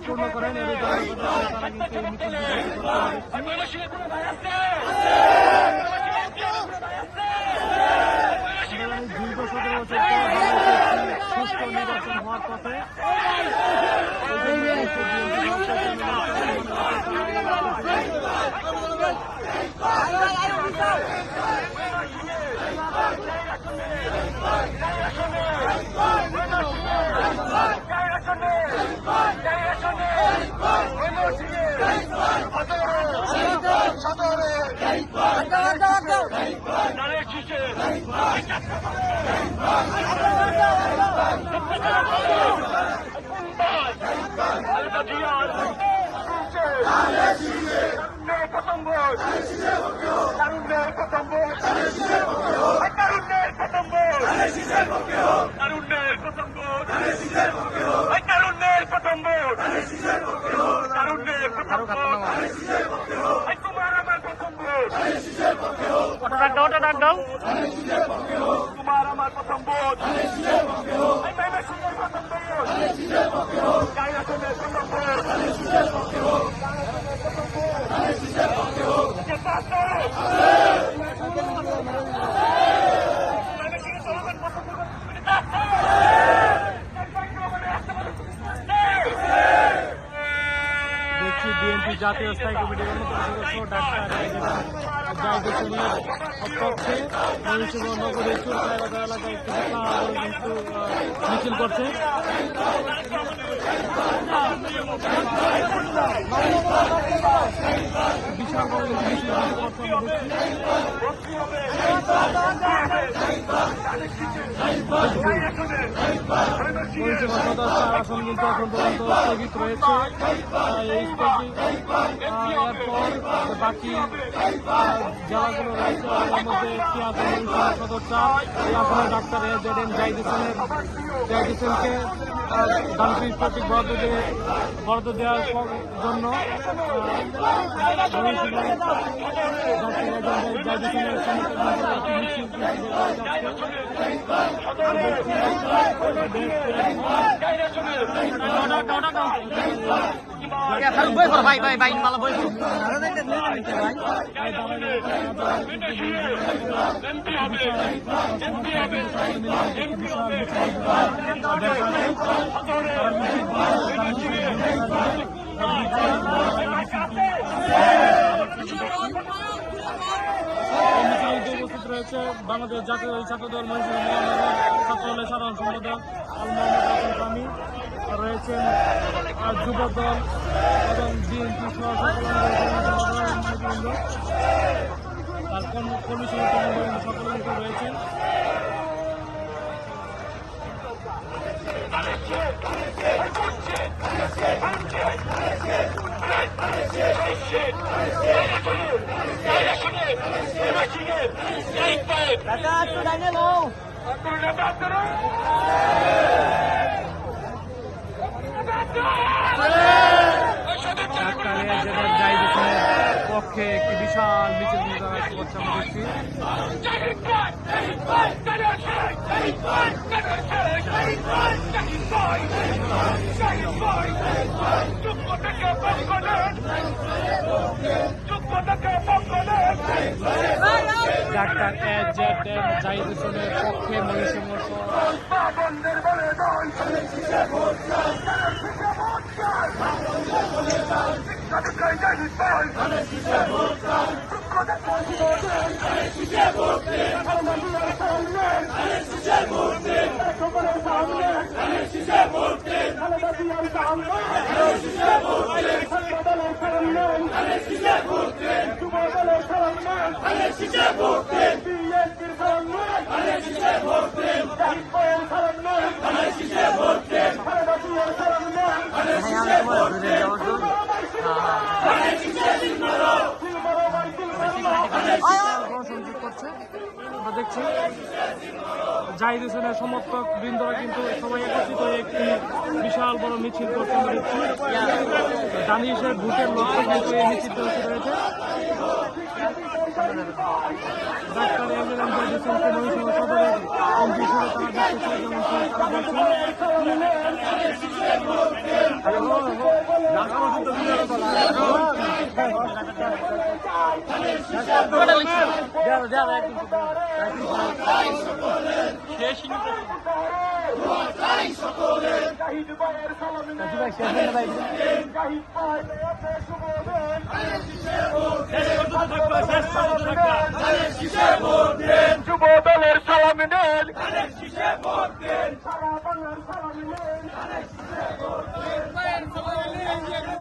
পূর্ণ করেন দীর্ঘ 17 বছর সুষ্ঠু নির্বাচন হওয়ার পথে বিএনপি জাতীয় স্থায়ী কমিটির অন্যতম সদস্য ডাক্তার পক্ষে নগরী চুরকাইবাজার এলাকায় কিন্তু মিছিল করছে। বিশাল বড় মিছিল আসন কিন্তু এখন পর্যন্ত স্থগিত রয়েছে। এরপর বাকি জেলাগুলো রয়েছে, এর মধ্যে একটি আসন সদস্য এই আসনে ডাক্তার এজেড জাইদিসেনকে দানশীল প্রতীক বরাদ্দ দেওয়ার জন্য ভাই ভাই ভাই মালা বই উপস্থিত রয়েছে বাংলাদেশ জাতীয় ছাত্রদল মহিলা ছাত্রদলের সাধারণ সম্পাদক আল মোহাম্মদ স্বামী, রয়েছেন যুবদল এবং বিএনপি সহ আর কর্মী সংগঠন সকল রয়েছেন। পক্ষে একটি বিশাল মিছিল করছে আমরা দেখছি। ডাক্তার এজেড জাইদিসেনের পক্ষে মহিষমর দেখছি জাহিদ হোসেনের সমর্থক বৃন্দরা কিন্তু সবাই একত্রিত হয়ে একটি বিশাল বড় মিছিল করতে পেরেছি। দানিশের ভোটের লক্ষ্যে কিন্তু এই মিছিলটা শুরু হয়েছে। ডাক্তার এমএলএম জাহিদ হোসেনকে ময়মনসিংহ সদরের এমপি হিসেবে তারা দেখতেছে, যেমন তারা যুব দলের সালামি নেন,